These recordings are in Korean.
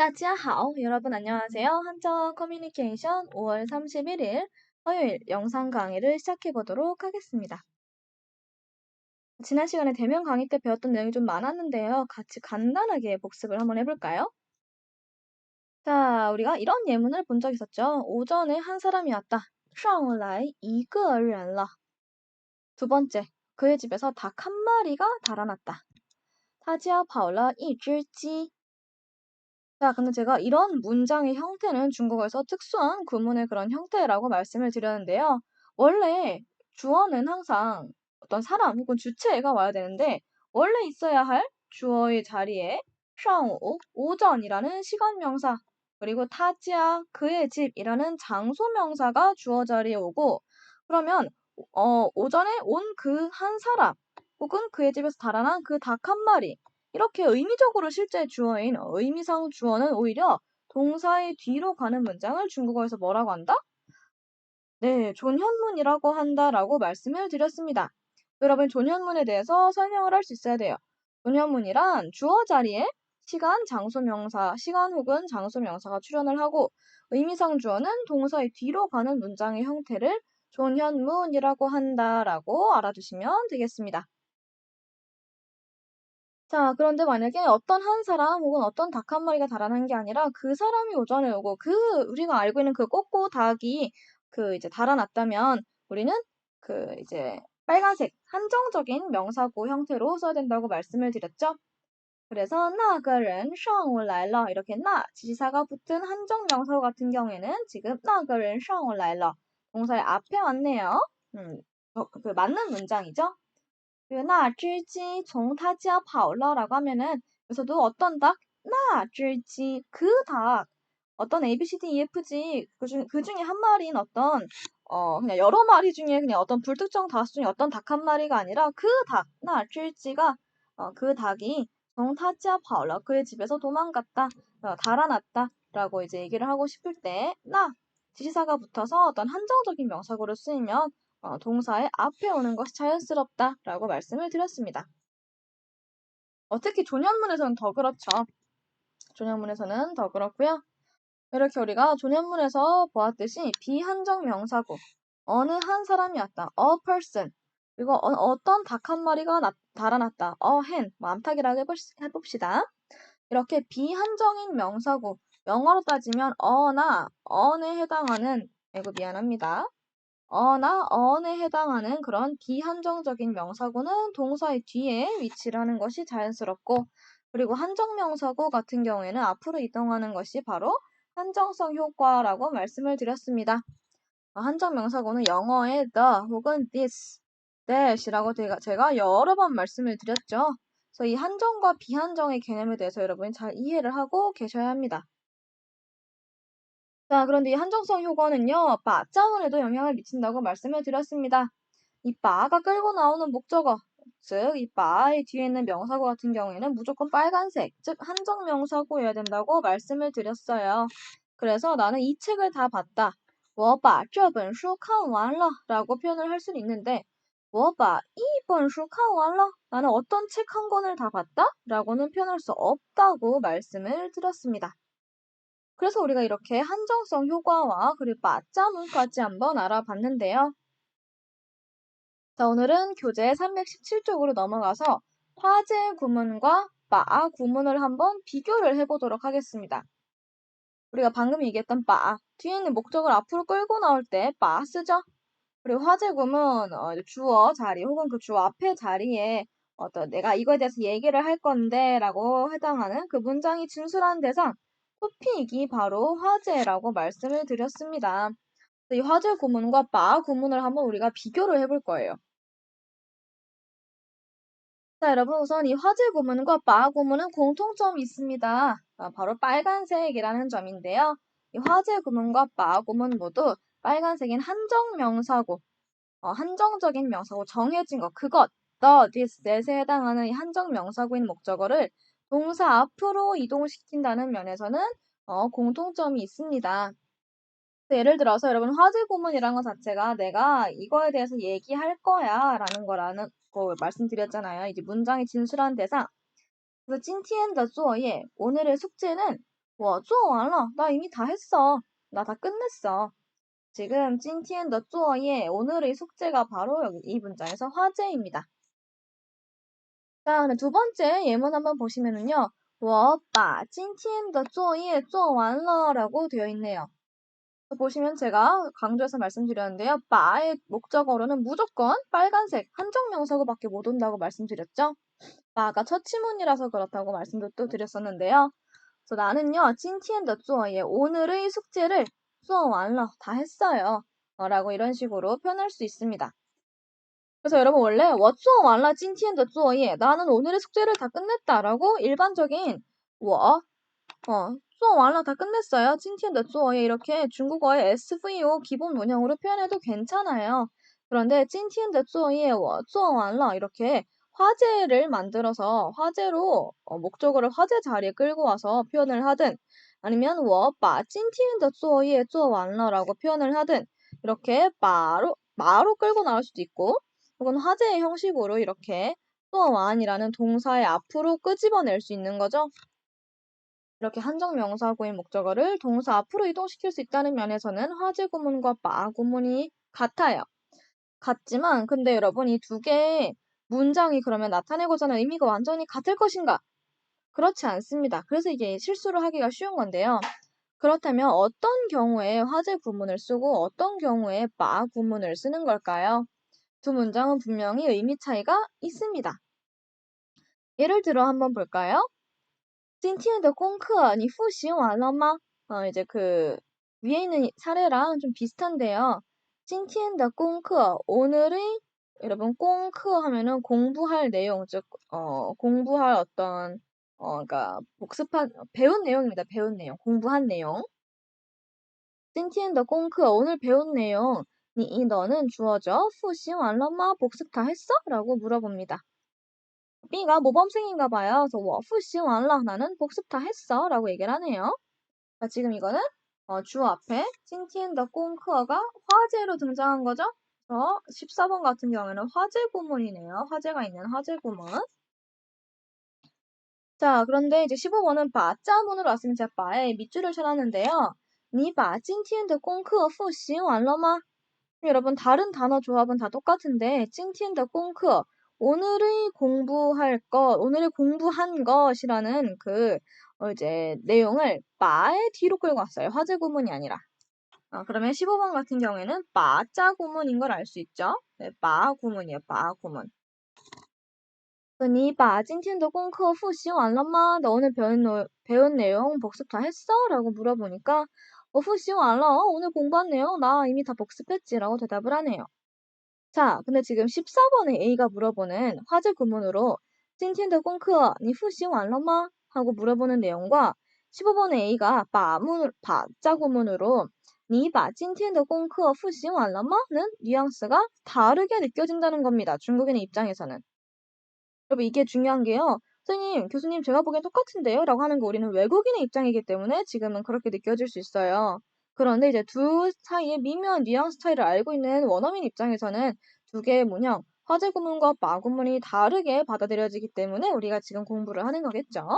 따지하하오. 여러분 안녕하세요. 한자어 커뮤니케이션 5월 31일 화요일 영상 강의를 시작해 보도록 하겠습니다. 지난 시간에 대면 강의 때 배웠던 내용이 좀 많았는데요. 같이 간단하게 복습을 한번 해볼까요? 자, 우리가 이런 예문을 본 적 있었죠. 오전에 한 사람이 왔다. 上来一个人了. 두 번째, 그의 집에서 닭 한 마리가 달아났다. 他家跑了一只鸡. 자, 근데 제가 이런 문장의 형태는 중국어에서 특수한 구문의 그런 형태라고 말씀을 드렸는데요. 원래 주어는 항상 어떤 사람 혹은 주체가 와야 되는데 원래 있어야 할 주어의 자리에 上午, 오전이라는 시간 명사, 그리고 타지야, 그의 집이라는 장소 명사가 주어 자리에 오고, 그러면 오전에 온 그 한 사람 혹은 그의 집에서 달아난 그 닭 한 마리, 이렇게 의미적으로 실제 주어인 의미상 주어는 오히려 동사의 뒤로 가는 문장을 중국어에서 뭐라고 한다? 네, 존현문이라고 한다라고 말씀을 드렸습니다. 여러분, 존현문에 대해서 설명을 할 수 있어야 돼요. 존현문이란 주어 자리에 시간, 장소 명사, 시간 혹은 장소 명사가 출현을 하고 의미상 주어는 동사의 뒤로 가는 문장의 형태를 존현문이라고 한다라고 알아두시면 되겠습니다. 자, 그런데 만약에 어떤 한 사람 혹은 어떤 닭 한 마리가 달아난 게 아니라 그 사람이 오전에 오고 우리가 알고 있는 그 꼬꼬 닭이 이제 달아났다면 우리는 이제 빨간색 한정적인 명사구 형태로 써야 된다고 말씀을 드렸죠. 그래서 那个人上午来了 이렇게 지시사가 붙은 한정 명사구 같은 경우에는 지금 那个人上午来了 동사의 앞에 왔네요. 맞는 문장이죠. 那只鸡从他家跑了라고 하면은 여기서도 어떤 닭? 那只鸡, 그 닭. 어떤 A, B, C, D, E, F, G 그 중에 한 마리인 어떤 그냥 여러 마리 중에 그냥 어떤 불특정 다수 중에 어떤 닭 한 마리가 아니라 그 닭, 那只鸡가 그 닭이 从他家跑了 그의 집에서 도망갔다, 달아났다 라고 이제 얘기를 하고 싶을 때 지시사가 붙어서 어떤 한정적인 명사구로 쓰이면 동사의 앞에 오는 것이 자연스럽다라고 말씀을 드렸습니다. 특히 존현문에서는 더 그렇죠. 존현문에서는 더 그렇고요. 이렇게 우리가 존현문에서 보았듯이 비한정 명사구, 어느 한 사람이 왔다, a person, 그리고 어떤 닭 한 마리가 달아났다, a hen, 암탉이라고 해봅시다. 이렇게 비한정인 명사구, 영어로 따지면 어나 언에 해당하는, 미안합니다. 어나 언에 해당하는 그런 비한정적인 명사구는 동사의 뒤에 위치를 하는 것이 자연스럽고, 그리고 한정명사구 같은 경우에는 앞으로 이동하는 것이 바로 한정성 효과라고 말씀을 드렸습니다. 한정명사구는 영어의 the 혹은 this, that이라고 제가 여러 번 말씀을 드렸죠. 그래서 이 한정과 비한정의 개념에 대해서 여러분이 잘 이해를 하고 계셔야 합니다. 자, 그런데 이 한정성 효과는요, 바자문에도 영향을 미친다고 말씀을 드렸습니다. 이 바가 끌고 나오는 목적어, 즉 이 바의 뒤에 있는 명사구 같은 경우에는 무조건 빨간색, 즉 한정 명사구여야 된다고 말씀을 드렸어요. 그래서 나는 이 책을 다 봤다. 我把这本书看完了 라고 표현을 할 수는 있는데 我把一本书看完了 나는 어떤 책 한 권을 다 봤다? 라고는 표현할 수 없다고 말씀을 드렸습니다. 그래서 우리가 이렇게 한정성 효과와 그리고 맞자문까지 한번 알아봤는데요. 자, 오늘은 교재 317쪽으로 넘어가서 화제 구문과 바 구문을 한번 비교를 해보도록 하겠습니다. 우리가 방금 얘기했던 바, 뒤에 있는 목적을 앞으로 끌고 나올 때 바 쓰죠? 그리고 화제 구문, 주어 자리 혹은 그 주어 앞에 자리에 내가 이거에 대해서 얘기를 할 건데 라고 해당하는 그 문장이 진술한 대상, 토픽이 바로 화제라고 말씀을 드렸습니다. 이 화제 구문과 바 구문을 한번 우리가 비교를 해볼 거예요. 자, 여러분, 우선 이 화제 구문과 바 구문은 공통점이 있습니다. 바로 빨간색이라는 점인데요. 이 화제 구문과 바 구문 모두 빨간색인 한정 명사구, 한정적인 명사구, 정해진 것, 그것, the, this, that에 해당하는 이 한정 명사구인 목적어를 동사 앞으로 이동시킨다는 면에서는 공통점이 있습니다. 예를 들어서 여러분 화제 구문이라는 것 자체가 내가 이거에 대해서 얘기할 거야 라는 거라는 거 말씀드렸잖아요. 이제 문장이 진술한 대상. 그래서 今天的作业, 오늘의 숙제는 我做完了. 나 이미 다 했어. 나 다 끝냈어. 지금 今天的作业, 오늘의 숙제가 바로 여기 이 문장에서 화제입니다. 자, 두 번째 예문 한번 보시면은요. 我把今天的作业做完了 라고 되어 있네요. 보시면 제가 강조해서 말씀드렸는데요. 바의 목적어로는 무조건 빨간색 한정명사구밖에 못 온다고 말씀드렸죠. 바가 첫 지문이라서 그렇다고 말씀도 또 드렸었는데요. 그래서 나는요, 今天的作业, 오늘의 숙제를 做完了, 다 했어요. 라고 이런 식으로 표현할 수 있습니다. 그래서 여러분 원래 我做完了今天的作业, 나는 오늘의 숙제를 다 끝냈다라고 일반적인 做完了 다 끝냈어요. 今天的作业 이렇게 중국어의 SVO 기본 원형으로 표현해도 괜찮아요. 그런데 今天的作业 做完了 이렇게 화제를 만들어서 화제로 목적어를 화제 자리에 끌고 와서 표현을 하든 아니면 我把今天的作业 做完了라고 표현을 하든 이렇게 마로 끌고 나올 수도 있고 혹은 화제의 형식으로 이렇게 做完이라는 동사의 앞으로 끄집어낼 수 있는 거죠. 이렇게 한정명사구의 목적어를 동사 앞으로 이동시킬 수 있다는 면에서는 화제 구문과 마 구문이 같아요. 같지만 근데 여러분 이 두 개의 문장이 그러면 나타내고자 하는 의미가 완전히 같을 것인가? 그렇지 않습니다. 그래서 이게 실수를 하기가 쉬운 건데요. 그렇다면 어떤 경우에 화제 구문을 쓰고 어떤 경우에 마 구문을 쓰는 걸까요? 두 문장은 분명히 의미 차이가 있습니다. 예를 들어 한번 볼까요? 今天的功课你复习完了吗? 이제 그 위에 있는 사례랑 좀 비슷한데요. 今天的功课 오늘의 여러분 功课 하면은 공부할 내용 즉 공부할 어떤 그러니까 복습한 배운 내용입니다. 배운 내용. 공부한 내용. 今天的功课 오늘 배운 내용 너는 주어져 复习完了吗? 복습 다 했어? 라고 물어봅니다. B가 모범생인가 봐요. 그래서 我复习完了 나는 복습 다 했어 라고 얘기를 하네요. 자, 지금 이거는 주어 앞에 今天的功课가 화제로 등장한 거죠. 그래서 14번 같은 경우에는 화제 구문이네요. 화제가 있는 화제 구문. 자, 그런데 이제 15번은 바자문으로 왔으면 제가 바에 밑줄을 쳐놨는데요. 你把今天的功课复习完了吗? 여러분 다른 단어 조합은 다 똑같은데 今天的功课 오늘의 공부할 것, 오늘의 공부한 것이라는 그 이제 내용을 바의 뒤로 끌고 왔어요. 화제 구문이 아니라. 그러면 15번 같은 경우에는 바자 구문인 걸 알 수 있죠. 네, 바 구문이에요. 바 구문. 你把今天的功课复习完了吗? 너 오늘 배운 내용 복습 다 했어? 라고 물어보니까 复习完了. 오늘 공부한 내용 나 이미 다 복습했지 라고 대답을 하네요. 자, 근데 지금 14번에 A가 물어보는 화제 구문으로 今天的功课你复习完了吗? 하고 물어보는 내용과 15번에 A가 바자 구문으로 你把今天的功课复习完了吗?는 뉘앙스가 다르게 느껴진다는 겁니다. 중국인의 입장에서는. 여러분 이게 중요한 게요. 선생님, 교수님 제가 보기엔 똑같은데요? 라고 하는 거 우리는 외국인의 입장이기 때문에 지금은 그렇게 느껴질 수 있어요. 그런데 이제 두 사이의 미묘한 뉘앙스 차이를 알고 있는 원어민 입장에서는 두 개의 문형, 화제 구문과 마 구문이 다르게 받아들여지기 때문에 우리가 지금 공부를 하는 거겠죠.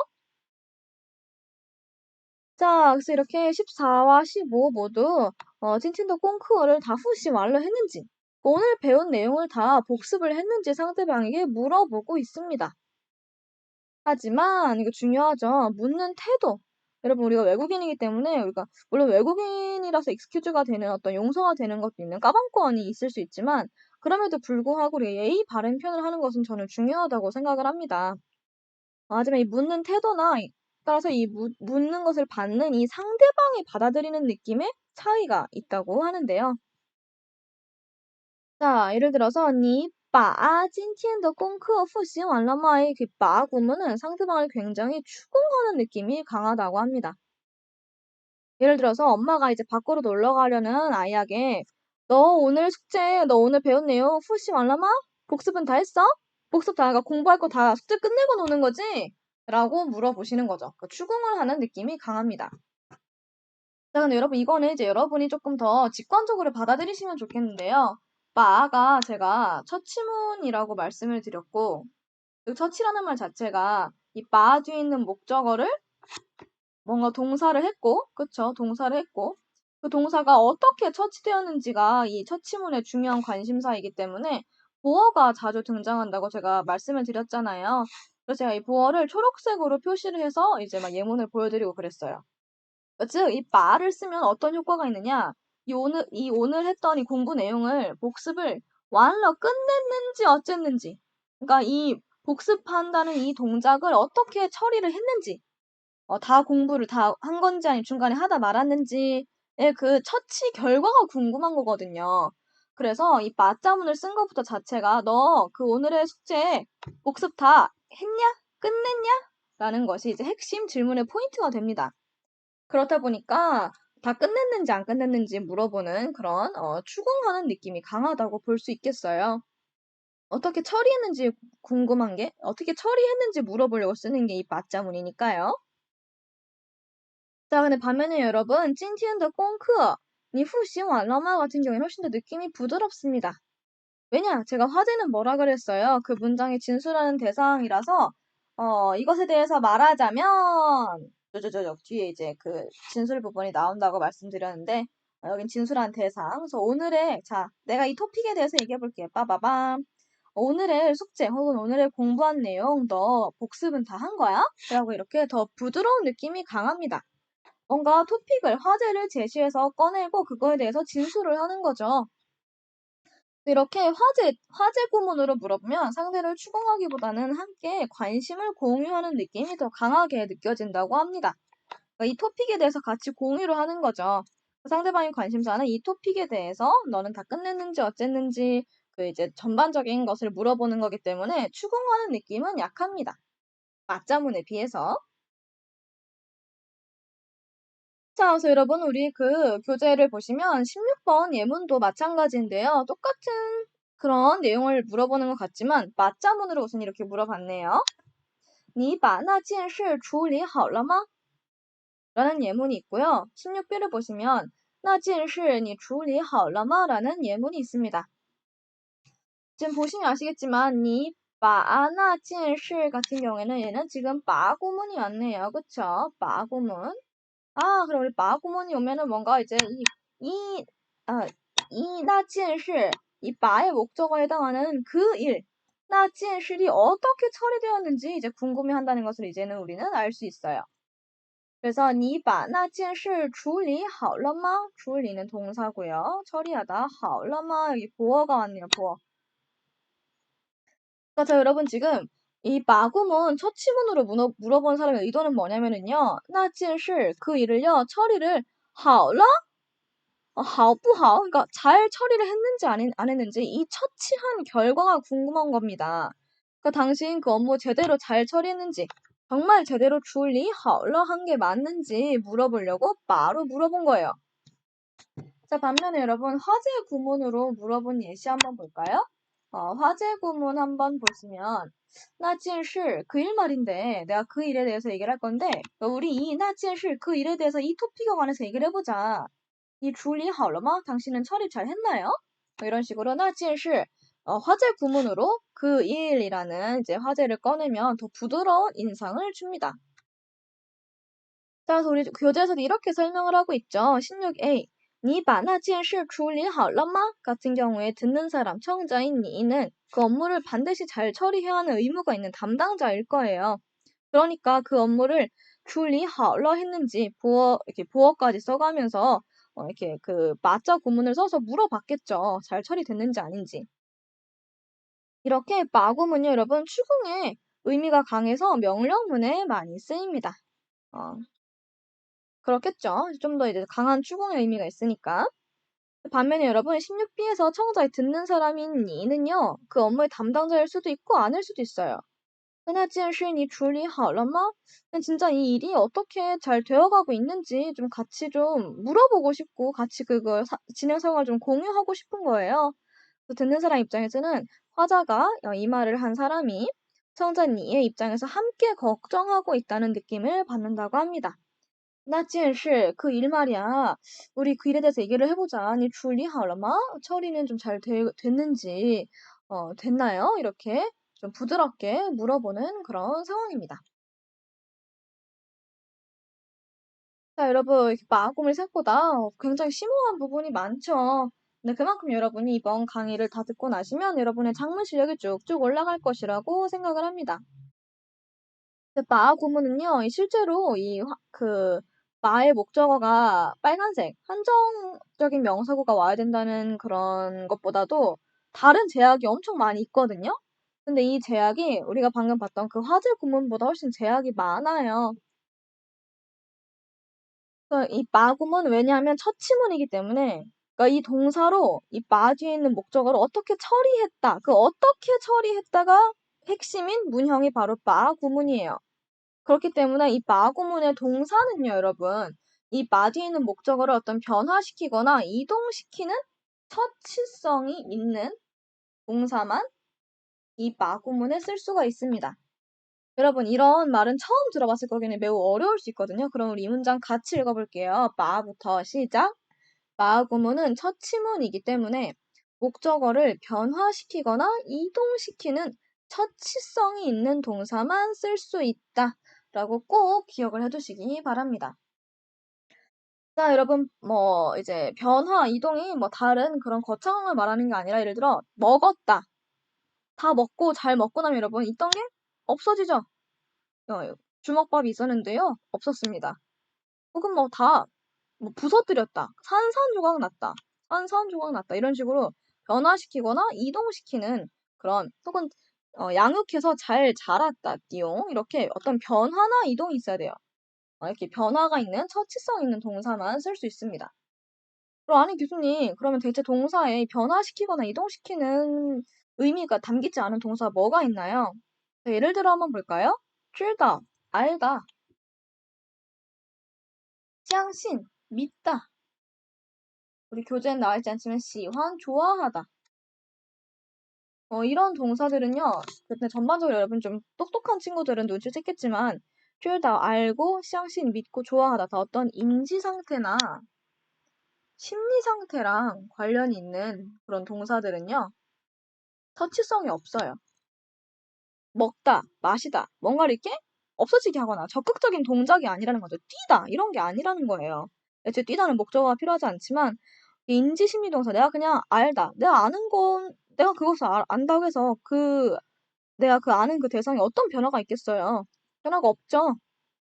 자, 그래서 이렇게 14와 15 모두 칭칭더 꽁크어를 다 후시 완료했는지 오늘 배운 내용을 다 복습을 했는지 상대방에게 물어보고 있습니다. 하지만 이거 중요하죠. 묻는 태도. 여러분 우리가 외국인이기 때문에 우리가 물론 외국인이라서 익스큐즈가 되는 어떤 용서가 되는 것도 있는 까방권이 있을 수 있지만 그럼에도 불구하고 우리 예의 바른 표현을 하는 것은 저는 중요하다고 생각을 합니다. 하지만 이 묻는 태도나 따라서 이 묻는 것을 받는 이 상대방이 받아들이는 느낌의 차이가 있다고 하는데요. 자, 예를 들어서 你把今天的功课复习完了吗?의 그 바 구문은 상대방을 굉장히 추궁하는 느낌이 강하다고 합니다. 예를 들어서 엄마가 이제 밖으로 놀러 가려는 아이에게 너 오늘 숙제, 너 오늘 배운 내용复习完了吗? 복습은 다 했어? 복습 다, 그러니까 공부할 거 다 숙제 끝내고 노는 거지? 라고 물어보시는 거죠. 그러니까 추궁을 하는 느낌이 강합니다. 자, 근데 여러분 이거는 이제 여러분이 조금 더 직관적으로 받아들이시면 좋겠는데요. 바가 제가 처치문이라고 말씀을 드렸고 그 처치라는 말 자체가 이 바 뒤에 있는 목적어를 뭔가 동사를 했고, 그쵸? 동사를 했고, 그 동사가 어떻게 처치되었는지가 이 처치문의 중요한 관심사이기 때문에 보어가 자주 등장한다고 제가 말씀을 드렸잖아요. 그래서 제가 이 보어를 초록색으로 표시를 해서 이제 막 예문을 보여드리고 그랬어요. 즉, 이 말을 쓰면 어떤 효과가 있느냐? 이 오늘 했던 이 공부 내용을 복습을 완러 끝냈는지 어쨌는지. 그러니까 이 복습한다는 이 동작을 어떻게 처리를 했는지. 다 공부를 다 한 건지 아니면 중간에 하다 말았는지의 그 처치 결과가 궁금한 거거든요. 그래서 이 맞자문을 쓴 것부터 자체가 너 그 오늘의 숙제 복습 다 했냐? 끝냈냐? 라는 것이 이제 핵심 질문의 포인트가 됩니다. 그렇다 보니까 다 끝냈는지 안 끝냈는지 물어보는 그런 추궁하는 느낌이 강하다고 볼 수 있겠어요. 어떻게 처리했는지 궁금한 게 어떻게 처리했는지 물어보려고 쓰는 게 이 맞자문이니까요. 자, 근데 반면에 여러분, 今天的功课你复习完了吗? 같은 경우에는 훨씬 더 느낌이 부드럽습니다. 왜냐? 제가 화제는 뭐라 그랬어요? 그 문장의 진술하는 대상이라서 이것에 대해서 말하자면 저저저 뒤에 이제 그 진술 부분이 나온다고 말씀드렸는데 여긴 진술하는 대상. 그래서 오늘의 자, 내가 이 토픽에 대해서 얘기해 볼게요. 빠바밤. 오늘의 숙제 혹은 오늘의 공부한 내용 너 복습은 다 한 거야? 라고 이렇게 더 부드러운 느낌이 강합니다. 뭔가 토픽을, 화제를 제시해서 꺼내고 그거에 대해서 진술을 하는 거죠. 이렇게 화제 구문으로 물어보면 상대를 추궁하기보다는 함께 관심을 공유하는 느낌이 더 강하게 느껴진다고 합니다. 그러니까 이 토픽에 대해서 같이 공유를 하는 거죠. 상대방의 관심사는 이 토픽에 대해서 너는 다 끝냈는지 어쨌는지 그 이제 전반적인 것을 물어보는 거기 때문에 추궁하는 느낌은 약합니다. 맞자문에 비해서. 자, 그래서 여러분, 우리 그 교재를 보시면 16번 예문도 마찬가지인데요. 똑같은 그런 내용을 물어보는 것 같지만 맞자문으로 우선 이렇게 물어봤네요. 你把那件事处理好了吗? 라는 예문이 있고요. 16B를 보시면 那件事你处理好了吗? 라는 예문이 있습니다. 지금 보시면 아시겠지만 你把那件事 같은 경우에는 얘는 지금 바 구문이 왔네요. 그쵸? 바 구문. 그럼 우리 마 구문이 오면은 뭔가 이제 이, 아, 나件事, 이 바의 목적어에 해당하는 그 일, 나件事이 어떻게 처리되었는지 이제 궁금해한다는 것을 이제는 우리는 알 수 있어요. 그래서 你把那件事处理好了吗?处理는 동사고요. 처리하다. 好了吗? 여기 보어가 왔네요. 보어. 그러니까 자, 여러분 지금 이 마구문 처치문으로 물어본 사람의 의도는 뭐냐면은요. 那件事, 그 일을요. 처리를 好了? 好不好? 그러니까 잘 처리를 했는지 안 했는지 이 처치한 결과가 궁금한 겁니다. 그러니까 당신 그 업무 제대로 잘 처리했는지 정말 제대로处理好了한 게 맞는지 물어보려고 바로 물어본 거예요. 자, 반면에 여러분 화제 구문으로 물어본 예시 한번 볼까요? 화제 구문 한번 보시면 那件事 그 일 말인데 내가 그 일에 대해서 얘기를 할 건데 우리 이 那件事 그 일에 대해서 이 토픽에 관해서 얘기를 해보자. 이处理好了吗? 당신은 처리 잘 했나요? 이런 식으로 那件事 화제 구문으로 그 일이라는 이제 화제를 꺼내면 더 부드러운 인상을 줍니다. 자, 그래서 우리 교재에서도 이렇게 설명을 하고 있죠. 16A. 你把那件事处理好了吗? 같은 경우에 듣는 사람, 청자인 니는 그 업무를 반드시 잘 처리해야 하는 의무가 있는 담당자일 거예요. 그러니까 그 업무를 处理好了 했는지 이렇게 보어까지 써가면서 이렇게 그 맞자 구문을 써서 물어봤겠죠. 잘 처리됐는지 아닌지. 이렇게 마구문요, 여러분 추궁의 의미가 강해서 명령문에 많이 쓰입니다. 그렇겠죠. 좀 더 이제 강한 추궁의 의미가 있으니까. 반면에 여러분 16B에서 청자의 듣는 사람인 니는요. 그 업무의 담당자일 수도 있고 아닐 수도 있어요. 那件事你处理好了吗? 진짜 이 일이 어떻게 잘 되어가고 있는지 좀 같이 좀 물어보고 싶고 같이 그거 진행 상황을 좀 공유하고 싶은 거예요. 듣는 사람 입장에서는 화자가 이 말을 한 사람이 청자 니의 입장에서 함께 걱정하고 있다는 느낌을 받는다고 합니다. 那件事 그 일 말이야. 우리 그 일에 대해서 얘기를 해보자. 아니 处理好了吗? 처리는 좀 잘 됐는지 됐나요? 이렇게 좀 부드럽게 물어보는 그런 상황입니다. 자, 여러분, 이렇게 마구물 생각보다 굉장히 심오한 부분이 많죠. 근데 그만큼 여러분이 이번 강의를 다 듣고 나시면 여러분의 작문 실력이 쭉쭉 올라갈 것이라고 생각을 합니다. 근데 마 구문은요, 실제로 마의 목적어가 빨간색, 한정적인 명사구가 와야 된다는 그런 것보다도 다른 제약이 엄청 많이 있거든요? 근데 이 제약이 우리가 방금 봤던 그 화제 구문보다 훨씬 제약이 많아요. 그래서 이 마구문 왜냐하면 첫 지문이기 때문에 그러니까 이 동사로 이 마 뒤에 있는 목적어를 어떻게 처리했다. 그 어떻게 처리했다가 핵심인 문형이 바로 마 구문이에요. 그렇기 때문에 이 마 구문의 동사는요, 여러분. 이 마 뒤에 있는 목적어를 어떤 변화시키거나 이동시키는 처치성이 있는 동사만 이 마 구문에 쓸 수가 있습니다. 여러분, 이런 말은 처음 들어봤을 거기는 매우 어려울 수 있거든요. 그럼 우리 이 문장 같이 읽어볼게요. 마부터 시작. 마 구문은 첫 지문이기 때문에 목적어를 변화시키거나 이동시키는 처치성이 있는 동사만 쓸 수 있다. 라고 꼭 기억을 해두시기 바랍니다. 자, 여러분, 이제 변화, 이동이 다른 그런 거창한 걸 말하는 게 아니라 예를 들어, 먹었다. 다 먹고 잘 먹고 나면 여러분, 있던 게 없어지죠? 주먹밥이 있었는데요. 없었습니다. 혹은 부서뜨렸다. 산산조각 났다. 산산조각 났다. 이런 식으로 변화시키거나 이동시키는 그런, 혹은 양육해서 잘 자랐다. 띠용. 이렇게 어떤 변화나 이동이 있어야 돼요. 이렇게 변화가 있는, 처치성 있는 동사만 쓸 수 있습니다. 그럼 아니 교수님, 그러면 대체 동사에 변화시키거나 이동시키는 의미가 담기지 않은 동사 뭐가 있나요? 예를 들어 한번 볼까요? 知道, 알다, 相信, 믿다. 우리 교재엔 나와 있지 않지만 喜欢, 좋아하다. 이런 동사들은요. 근데 전반적으로 여러분 좀 똑똑한 친구들은 눈치챘겠지만 知道, 알고, 相信, 믿고, 좋아하다. 다 어떤 인지 상태나 심리 상태랑 관련이 있는 그런 동사들은요. 터치성이 없어요. 먹다, 마시다, 뭔가를 이렇게 없어지게 하거나 적극적인 동작이 아니라는 거죠. 뛰다, 이런 게 아니라는 거예요. 애초에 뛰다는 목적어가 필요하지 않지만 인지심리 동사, 내가 그냥 알다. 내가 그것을 안다고 해서 내가 아는 그 대상에 어떤 변화가 있겠어요. 변화가 없죠.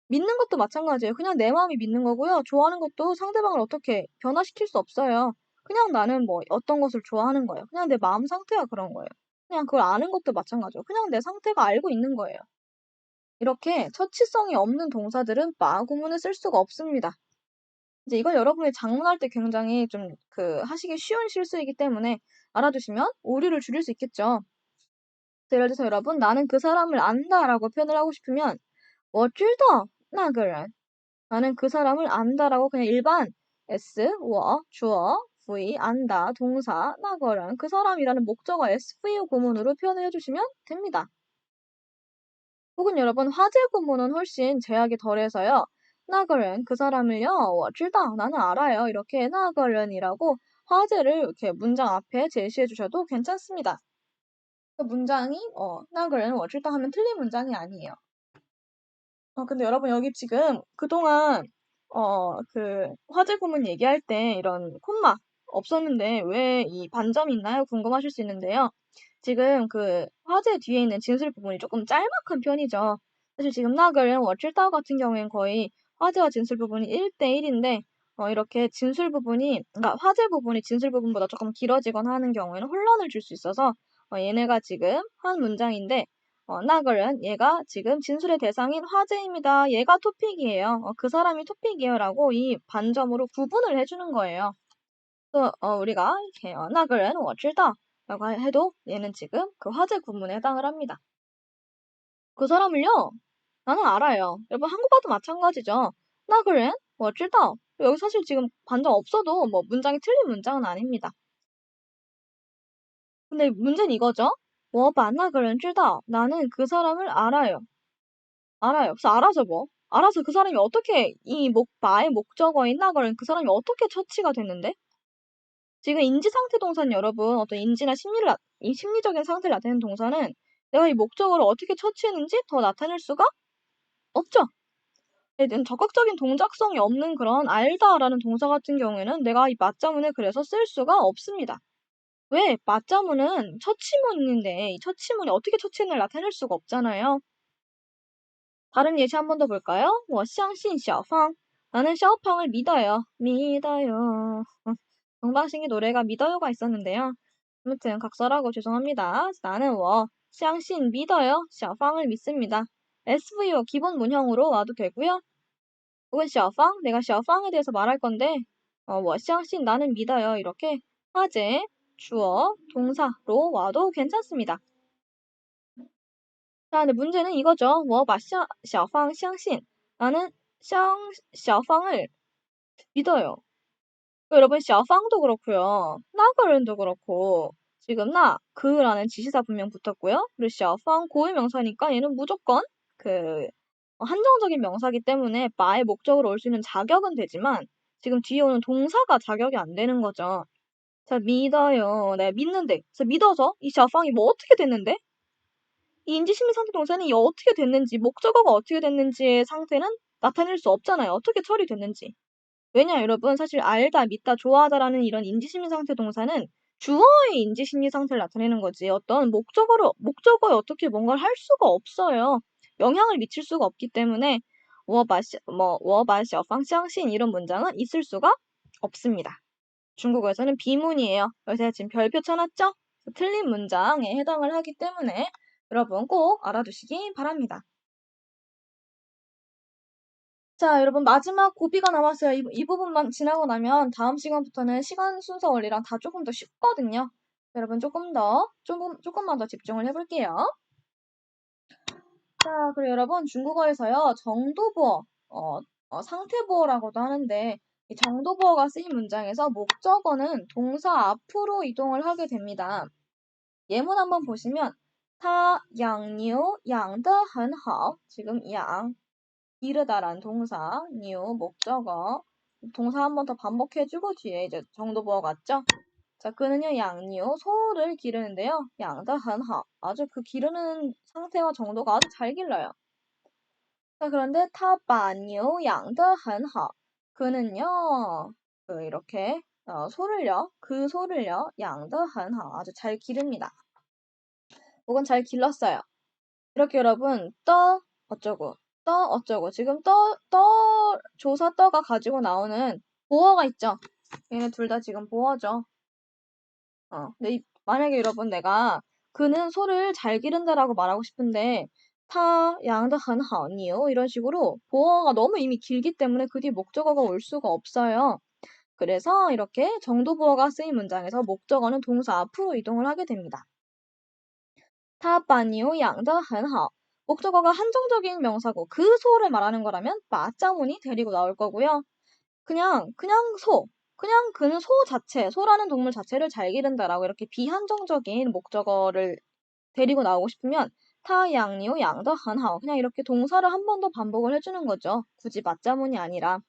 믿는 것도 마찬가지예요. 그냥 내 마음이 믿는 거고요. 좋아하는 것도 상대방을 어떻게 변화시킬 수 없어요. 그냥 나는 어떤 것을 좋아하는 거예요. 그냥 내 마음 상태가 그런 거예요. 그냥 그걸 아는 것도 마찬가지예요. 그냥 내 상태가 알고 있는 거예요. 이렇게 처치성이 없는 동사들은 마 구문을 쓸 수가 없습니다. 이제 이걸 여러분이 작문할 때 굉장히 좀 하시기 쉬운 실수이기 때문에 알아두시면 오류를 줄일 수 있겠죠. 예를 들어서 여러분, 나는 그 사람을 안다라고 표현을 하고 싶으면 我知道那个人. 나는 그 사람을 안다라고 그냥 일반 S, 我, 주어, V, 안다, 동사, 나거는 그 사람이라는 목적어 SVO 구문으로 표현을 해주시면 됩니다. 혹은 여러분 화제 구문은 훨씬 제약이 덜해서요. 나거는 그 사람을요. 我知道 나는 알아요. 이렇게 나거는이라고 화제를 이렇게 문장 앞에 제시해 주셔도 괜찮습니다. 그 문장이 나거는 我知道 하면 틀린 문장이 아니에요. 근데 여러분 여기 지금 그동안 화제 구문 얘기할 때 이런 콤마 없었는데 왜 이 반점이 있나요? 궁금하실 수 있는데요. 지금 화제 뒤에 있는 진술 부분이 조금 짤막한 편이죠. 사실 지금 나그는 워칠따오 같은 경우엔 거의 화제와 진술 부분이 1대1인데 이렇게 그러니까 화제 부분이 진술 부분보다 조금 길어지거나 하는 경우에는 혼란을 줄 수 있어서 얘네가 지금 한 문장인데 나그는 얘가 지금 진술의 대상인 화제입니다. 얘가 토픽이에요. 그 사람이 토픽이에요. 라고 이 반점으로 구분을 해주는 거예요. 그래서 우리가 이렇게 나그는 我知道 라고 해도 얘는 지금 그 화제 구문에 해당을 합니다. 그 사람을요. 나는 알아요. 여러분 한국어도 마찬가지죠. 나그는 我知道 여기 사실 지금 반점 없어도 문장이 틀린 문장은 아닙니다. 근데 문제는 이거죠. 我把那个人知道 나는 그 사람을 알아요. 알아요. 그래서 알아서 알아서 그 사람이 어떻게 마의 목적어인 나거는 그 사람이 어떻게 처치가 됐는데? 지금 인지 상태 동사는 여러분 어떤 인지나 심리적인 상태를 나타내는 동사는 내가 이 목적어를 어떻게 처치했는지 더 나타낼 수가 없죠. 적극적인 동작성이 없는 그런 알다라는 동사 같은 경우에는 내가 이 맞자문을 그래서 쓸 수가 없습니다. 왜? 맞자문은 처치문인데 이 처치문이 어떻게 처치문을 나타낼 수가 없잖아요. 다른 예시 한 번 더 볼까요? 我相信小芳. 나는 샤오팡을 믿어요. 믿어요. 동방신기 노래가 믿어요가 있었는데요. 아무튼 각설하고 죄송합니다. 나는 相信 믿어요. 小芳을 믿습니다. SVO 기본 문형으로 와도 되고요. 혹은 小芳 내가 小芳에 대해서 말할 건데 我相信 나는 믿어요. 이렇게 화제, 주어, 동사로 와도 괜찮습니다. 자, 근데 문제는 이거죠. 我把小芳相信 나는 小芳을 믿어요. 여러분, 小芳도 그렇고요. 나가른도 그렇고 지금 그라는 지시사 분명 붙었고요. 그리고 小芳 고유 명사니까 얘는 무조건 한정적인 명사기 때문에 바의 목적으로 올 수 있는 자격은 되지만 지금 뒤에 오는 동사가 자격이 안 되는 거죠. 자, 믿어요. 네, 믿는데. 그래서 믿어서 이 小芳이 뭐 어떻게 됐는데? 이 인지심리 상태 동사는 이 어떻게 됐는지, 목적어가 어떻게 됐는지의 상태는 나타낼 수 없잖아요. 어떻게 처리됐는지. 왜냐, 여러분, 사실 알다, 믿다, 좋아하다라는 이런 인지심리 상태 동사는 주어의 인지심리 상태를 나타내는 거지. 어떤 목적어에 어떻게 뭔가를 할 수가 없어요. 영향을 미칠 수가 없기 때문에 我把小芳相信 이런 문장은 있을 수가 없습니다. 중국어에서는 비문이에요. 여기서 지금 별표 쳐놨죠? 틀린 문장에 해당을 하기 때문에 여러분 꼭 알아두시기 바랍니다. 자, 여러분 마지막 고비가 남았어요. 이 부분만 지나고 나면 다음 시간부터는 시간 순서 원리랑 다 조금 더 쉽거든요. 여러분 조금만 더 집중을 해볼게요. 자, 그리고 여러분 중국어에서요 정도부어, 상태부어라고도 하는데 이 정도부어가 쓰인 문장에서 목적어는 동사 앞으로 이동을 하게 됩니다. 예문 한번 보시면 他养牛养得很好. 지금 양 기르다란 동사, new 목적어. 동사 한 번 더 반복해주고 뒤에 이제 정도부어 같죠? 자, 그는요 양니오 소를 기르는데요. 养得很好. 아주 그 기르는 상태와 정도가 아주 잘 길러요. 자, 그런데 他把牛养得很好. 그는요 이렇게 그 소를요 养得很好. 아주 잘 기릅니다. 혹은 잘 길렀어요. 이렇게 여러분 어쩌고 지금 조사 떠가 가지고 나오는 보어가 있죠. 얘네 둘 다 지금 보어죠. 근데 만약에 여러분 내가 그는 소를 잘 기른다라고 말하고 싶은데 양도 很好니요 이런 식으로 보어가 너무 이미 길기 때문에 그 뒤에 목적어가 올 수가 없어요. 그래서 이렇게 정도보어가 쓰인 문장에서 목적어는 동사 앞으로 이동을 하게 됩니다. 他把牛养得很好. 목적어가 한정적인 명사고 그 소를 말하는 거라면 마자문이 데리고 나올 거고요. 그냥 그는 소라는 동물 자체를 잘 기른다라고 이렇게 비한정적인 목적어를 데리고 나오고 싶으면 他养牛养得很好. 그냥 이렇게 동사를 한 번 더 반복을 해주는 거죠. 굳이 맞자문이 아니라.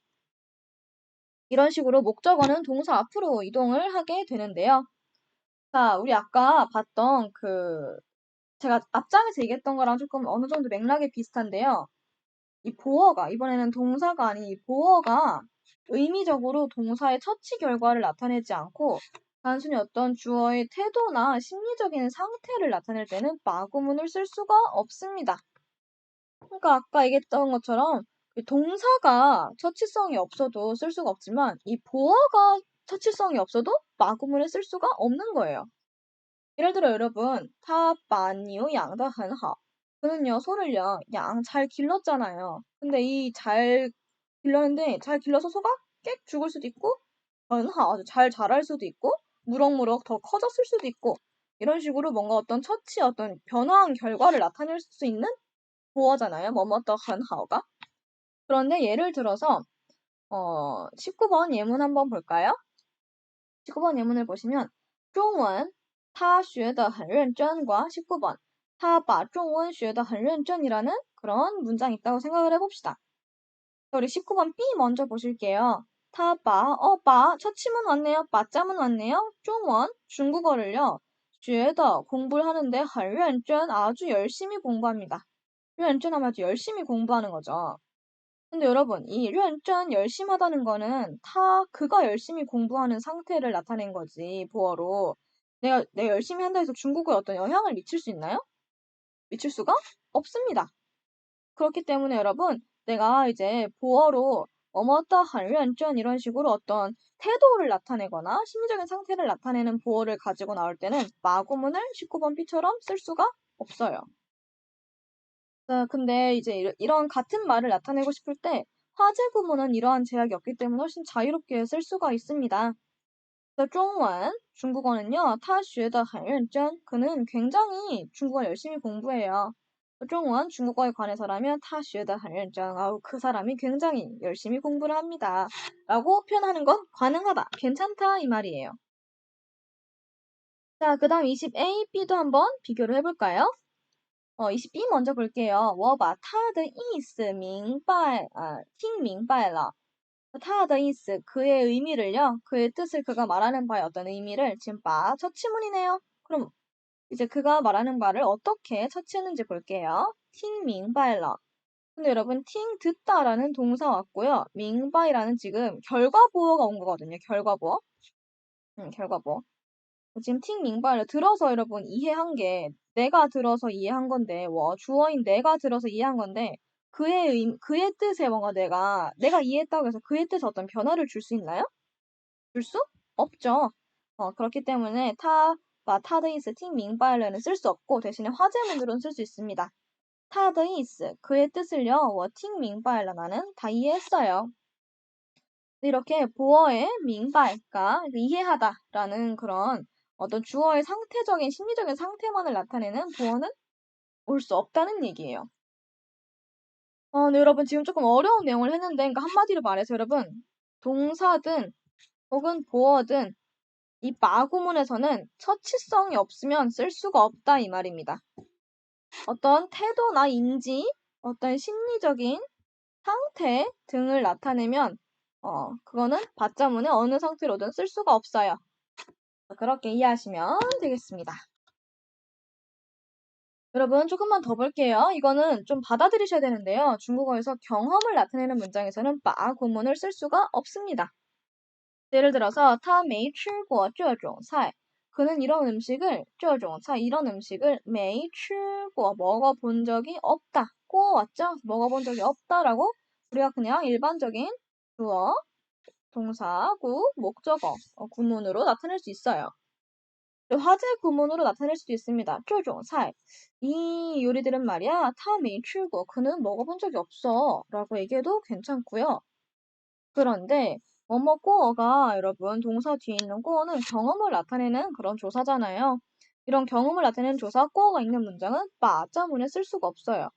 이런 식으로 목적어는 동사 앞으로 이동을 하게 되는데요. 자, 우리 아까 봤던 제가 앞장에서 얘기했던 거랑 조금 어느 정도 맥락이 비슷한데요. 이 보어가, 이번에는 동사가 아닌 이 보어가 의미적으로 동사의 처치 결과를 나타내지 않고 단순히 어떤 주어의 태도나 심리적인 상태를 나타낼 때는 마구문을 쓸 수가 없습니다. 그러니까 아까 얘기했던 것처럼 동사가 처치성이 없어도 쓸 수가 없지만 이 보어가 처치성이 없어도 마구문을 쓸 수가 없는 거예요. 예를 들어 여러분, 他把牛养得很好. 그는요, 소를요, 잘 길렀잖아요. 근데 이 잘 길렀는데, 잘 길러서 소가 꽥 죽을 수도 있고, 很好, 아주 잘 자랄 수도 있고, 무럭무럭 더 커졌을 수도 있고, 이런 식으로 뭔가 어떤 어떤 변화한 결과를 나타낼 수 있는 보어잖아요. 뭐뭐더 很好가. 그런데 예를 들어서, 19번 예문 한번 볼까요? 19번 예문을 보시면, 中文他学得很认真과 19번 他把中文学得很认真이라는 그런 문장이 있다고 생각을 해봅시다. 우리 19번 B 먼저 보실게요. 把 처치문 왔네요. 맞자문 왔네요. 中文 중국어를요. 学的 공부를 하는데 很认真 아주 열심히 공부합니다. 认真하면 아주 열심히 공부하는 거죠. 근데 여러분, 이 认真 열심히 하다는 거는 그가 열심히 공부하는 상태를 나타낸 거지, 보어로. 내가 열심히 한다 해서 중국어에 어떤 영향을 미칠 수 있나요? 미칠 수가 없습니다. 그렇기 때문에 여러분, 내가 이제 보어로 뭐뭐다 很认真 이런 식으로 어떤 태도를 나타내거나 심리적인 상태를 나타내는 보어를 가지고 나올 때는 마구문을 19번 B처럼 쓸 수가 없어요. 자, 근데 이제 이런 같은 말을 나타내고 싶을 때 화제 구문은 이러한 제약이 없기 때문에 훨씬 자유롭게 쓸 수가 있습니다. 중원, 중국어는요, 他学得很认真. 그는 굉장히 중국어 열심히 공부해요. 중원, 중국어에 관해서라면 他学得很认真. 아우, 그 사람이 굉장히 열심히 공부를 합니다. 라고 표현하는 건 가능하다, 괜찮다 이 말이에요. 자, 그 다음 20A, B도 한번 비교를 해볼까요? 20B 먼저 볼게요. 我把他的意思听明白了. 他的意思, 그의 의미를요, 그의 뜻을, 그가 말하는 바의 어떤 의미를 지금 처치문이네요. 그럼 이제 그가 말하는 바를 어떻게 처치했는지 볼게요. 听明白了. 근데 여러분, 听, 듣다라는 동사 왔고요. 明白라는 지금 결과보어가 온 거거든요. 결과보어. 결과보어. 지금 听明白를 들어서 여러분 이해한 게 내가 들어서 이해한 건데, 주어인 내가 들어서 이해한 건데, 그의 뜻에 뭔가 내가 이해했다고 해서 그의 뜻에 어떤 변화를 줄 수 있나요? 줄 수 없죠. 그렇기 때문에 타드이스 팅밍바일러는 쓸 수 없고 대신에 화제문으로는 쓸 수 있습니다. 타드이스, 그의 뜻을요, 팅밍바일러, 나는 다 이해했어요. 이렇게 보어의 민바가 이해하다라는 그런 어떤 주어의 상태적인 심리적인 상태만을 나타내는 보어는 올 수 없다는 얘기예요. 근데 여러분 지금 조금 어려운 내용을 했는데, 그러니까 한마디로 말해서 여러분, 동사든 혹은 보어든 이 마구문에서는 처치성이 없으면 쓸 수가 없다 이 말입니다. 어떤 태도나 인지, 어떤 심리적인 상태 등을 나타내면 그거는 받자문에 어느 상태로든 쓸 수가 없어요. 그렇게 이해하시면 되겠습니다. 여러분 조금만 더 볼게요. 이거는 좀 받아들이셔야 되는데요. 중국어에서 경험을 나타내는 문장에서는 바 구문을 쓸 수가 없습니다. 예를 들어서 他没吃过这种菜. 그는 이런 음식을 这种菜, 이런 음식을 没吃过, 먹어본 적이 없다. 고 왔죠? 먹어본 적이 없다라고 우리가 그냥 일반적인 주어, 동사, 구, 목적어, 구문으로 나타낼 수 있어요. 화제 구문으로 나타낼 수도 있습니다. 这种菜, 이 요리들은 말이야, 他没吃过, 그는 먹어본 적이 없어 라고 얘기해도 괜찮고요. 그런데 뭐뭐꼬어가 여러분 동사 뒤에 있는 꼬어는 경험을 나타내는 그런 조사잖아요. 이런 경험을 나타내는 조사 꼬어가 있는 문장은 바자문에 쓸 수가 없어요.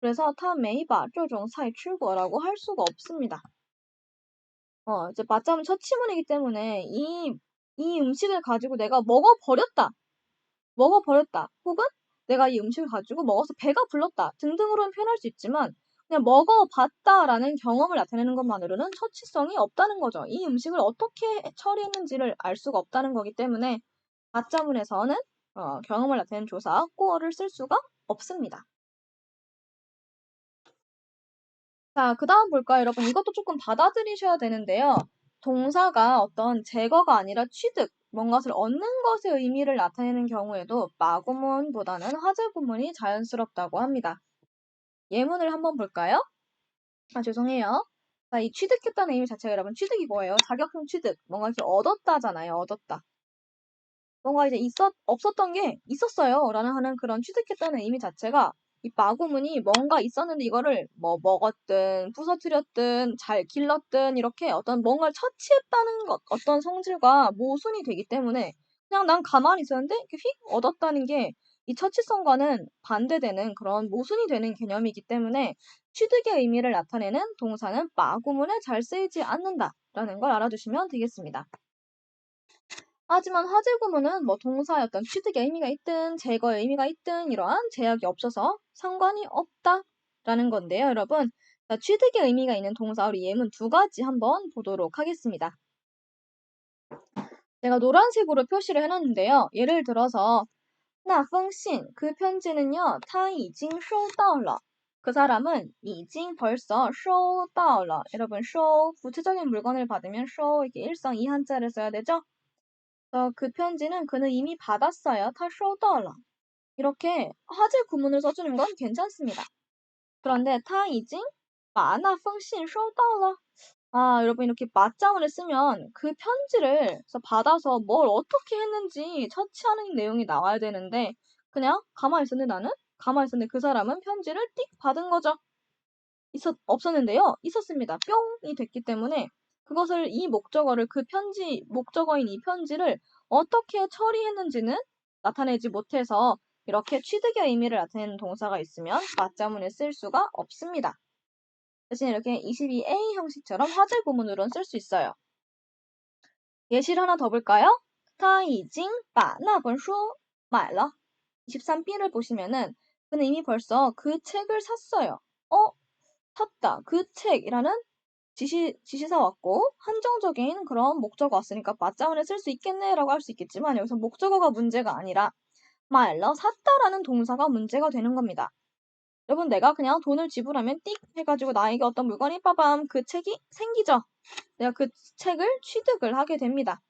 그래서 他没把这种菜吃过라고 할 수가 없습니다. 이제 바자문 처치문이기 때문에 이 음식을 가지고 내가 먹어버렸다. 혹은 내가 이 음식을 가지고 먹어서 배가 불렀다 등등으로는 표현할 수 있지만, 그냥 먹어봤다라는 경험을 나타내는 것만으로는 처치성이 없다는 거죠. 이 음식을 어떻게 처리했는지를 알 수가 없다는 거기 때문에 받자문에서는 경험을 나타내는 조사 꼬어를 쓸 수가 없습니다. 자, 그 다음 볼까요, 여러분? 이것도 조금 받아들이셔야 되는데요. 동사가 어떤 제거가 아니라 취득, 뭔가를 얻는 것의 의미를 나타내는 경우에도 마구문보다는 화제 구문이 자연스럽다고 합니다. 예문을 한번 볼까요? 죄송해요. 자, 이 취득했다는 의미 자체가 여러분 취득이 뭐예요? 자격증 취득, 뭔가 이렇게 얻었다잖아요. 얻었다. 뭔가 이제 없었던 게 있었어요. 라는 하는 그런 취득했다는 의미 자체가 이 마구문이 뭔가 있었는데 이거를 뭐 먹었든 부서뜨렸든 잘 길렀든 이렇게 어떤 뭔가를 처치했다는 것, 어떤 성질과 모순이 되기 때문에 그냥 난 가만히 있었는데 이렇게 휙 얻었다는 게 이 처치성과는 반대되는 그런 모순이 되는 개념이기 때문에 취득의 의미를 나타내는 동사는 마구문에 잘 쓰이지 않는다라는 걸 알아두시면 되겠습니다. 하지만 화제 구문은 뭐 동사의 어떤 취득의 의미가 있든 제거의 의미가 있든 이러한 제약이 없어서 상관이 없다라는 건데요, 여러분. 자, 취득의 의미가 있는 동사 우리 예문 두 가지 한번 보도록 하겠습니다. 제가 노란색으로 표시를 해놨는데요. 예를 들어서 那封信, 그 편지는요, 他已经收到了. 그 사람은 已经 벌써 收到了. 여러분, 收 구체적인 물건을 받으면 收 이렇게 일성 이한자를 써야 되죠? 그 편지는 그는 이미 받았어요. 他收到了. 이렇게 화제 구문을 써주는 건 괜찮습니다. 그런데 他已经把那封信收到了. 여러분 이렇게 맞자문을 쓰면 그 편지를 받아서 뭘 어떻게 했는지 처치하는 내용이 나와야 되는데 그냥 가만히 있었는데 나는 가만히 있었는데 그 사람은 편지를 띡 받은 거죠. 없었는데요. 있었습니다. 뿅이 됐기 때문에 그것을 이 목적어를 목적어인 이 편지를 어떻게 처리했는지는 나타내지 못해서 이렇게 취득의 의미를 나타내는 동사가 있으면 맞자문을 쓸 수가 없습니다. 대신 이렇게 22A 형식처럼 화제 구문으로는 쓸 수 있어요. 예시를 하나 더 볼까요? 他已经把那本书买了. 23B를 보시면은 그는 이미 벌써 그 책을 샀어요. 샀다. 그 책이라는 지시사 왔고 한정적인 그런 목적어 왔으니까 맞자문을 쓸 수 있겠네라고 할 수 있겠지만 여기서 목적어가 문제가 아니라 말러 샀다라는 동사가 문제가 되는 겁니다. 여러분 내가 그냥 돈을 지불하면 띡 해가지고 나에게 어떤 물건이 빠밤 그 책이 생기죠. 내가 그 책을 취득을 하게 됩니다.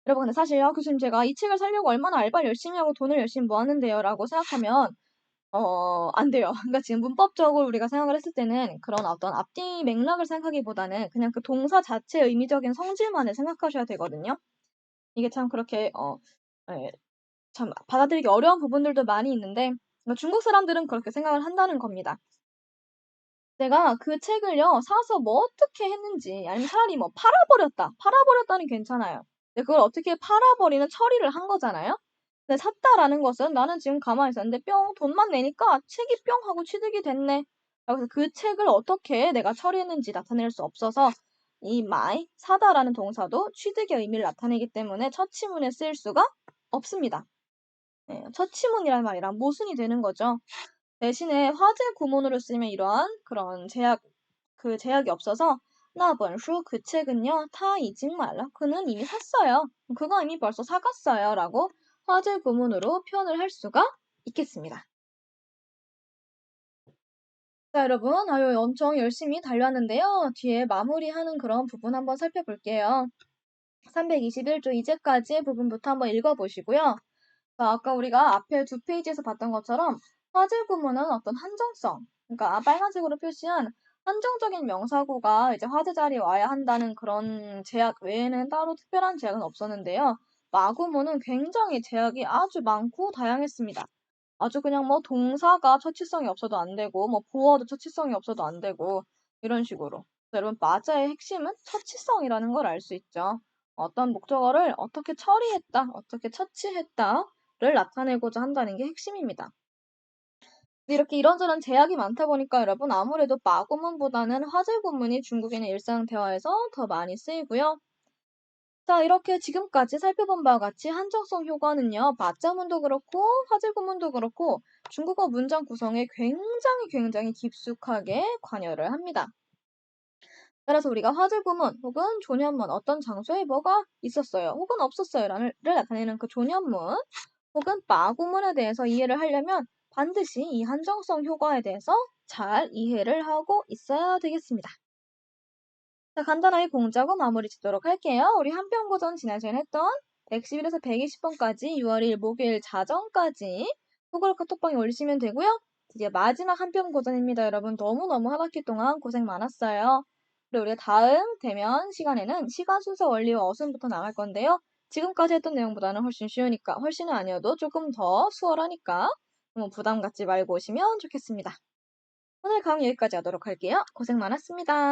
여러분 근데 사실요 교수님 제가 이 책을 사려고 얼마나 알바를 열심히 하고 돈을 열심히 모았는데요 라고 생각하면 안 돼요. 그러니까 지금 문법적으로 우리가 생각을 했을 때는 그런 어떤 앞뒤 맥락을 생각하기보다는 그냥 그 동사 자체의 의미적인 성질만을 생각하셔야 되거든요. 이게 참 그렇게 참 받아들이기 어려운 부분들도 많이 있는데 중국 사람들은 그렇게 생각을 한다는 겁니다. 내가 그 책을요 사서 뭐 어떻게 했는지 아니면 차라리 뭐 팔아버렸다는 괜찮아요. 근데 그걸 어떻게 팔아버리는 처리를 한 거잖아요. 근데 샀다라는 것은 나는 지금 가만히 있었는데 뿅 돈만 내니까 책이 뿅 하고 취득이 됐네. 그래서 그 책을 어떻게 내가 처리했는지 나타낼 수 없어서 이 사다라는 동사도 취득의 의미를 나타내기 때문에 처치문에 쓰일 수가 없습니다. 네, 처치문이라는 말이랑 모순이 되는 거죠. 대신에 화제 구문으로 쓰면 이러한 그런 제약이 없어서 那本书 그 책은요 他已经买了 그는 이미 샀어요. 그거 이미 벌써 사갔어요 라고 화제 구문으로 표현을 할 수가 있겠습니다. 자 여러분 엄청 열심히 달렸는데요. 뒤에 마무리하는 그런 부분 한번 살펴볼게요. 321조 이제까지의 부분부터 한번 읽어보시고요. 자, 아까 우리가 앞에 2페이지에서 봤던 것처럼 화제 구문은 어떤 한정성, 그러니까 빨간색으로 표시한 한정적인 명사구가 이제 화제 자리에 와야 한다는 그런 제약 외에는 따로 특별한 제약은 없었는데요. 마구문은 굉장히 제약이 아주 많고 다양했습니다. 아주 그냥 뭐 동사가 처치성이 없어도 안 되고 뭐 보어도 처치성이 없어도 안 되고 이런 식으로. 여러분 마자의 핵심은 처치성이라는 걸 알 수 있죠. 어떤 목적어를 어떻게 처리했다, 어떻게 처치했다를 나타내고자 한다는 게 핵심입니다. 이렇게 이런저런 제약이 많다 보니까 여러분 아무래도 마구문보다는 화제 구문이 중국인의 일상 대화에서 더 많이 쓰이고요. 자, 이렇게 지금까지 살펴본 바와 같이 한정성 효과는요, 맞자문도 그렇고 화제 구문도 그렇고 중국어 문장 구성에 굉장히 깊숙하게 관여를 합니다. 따라서 우리가 화제 구문 혹은 존연문 어떤 장소에 뭐가 있었어요 혹은 없었어요를 나타내는 그 존연문 혹은 마구문에 대해서 이해를 하려면 반드시 이 한정성 효과에 대해서 잘 이해를 하고 있어야 되겠습니다. 자, 간단하게 공지하고 마무리 짓도록 할게요. 우리 한편 고전 지난 시간에 했던 111에서 120번까지 6월 1일 목요일 자정까지 후보로 카톡방에 올리시면 되고요. 드디어 마지막 한편 고전입니다. 여러분 너무너무 한 학기 동안 고생 많았어요. 그리고 우리가 다음 대면 시간에는 시간 순서 원리와 어순부터 나갈 건데요. 지금까지 했던 내용보다는 훨씬 쉬우니까 훨씬은 아니어도 조금 더 수월하니까 너무 부담 갖지 말고 오시면 좋겠습니다. 오늘 강의 여기까지 하도록 할게요. 고생 많았습니다.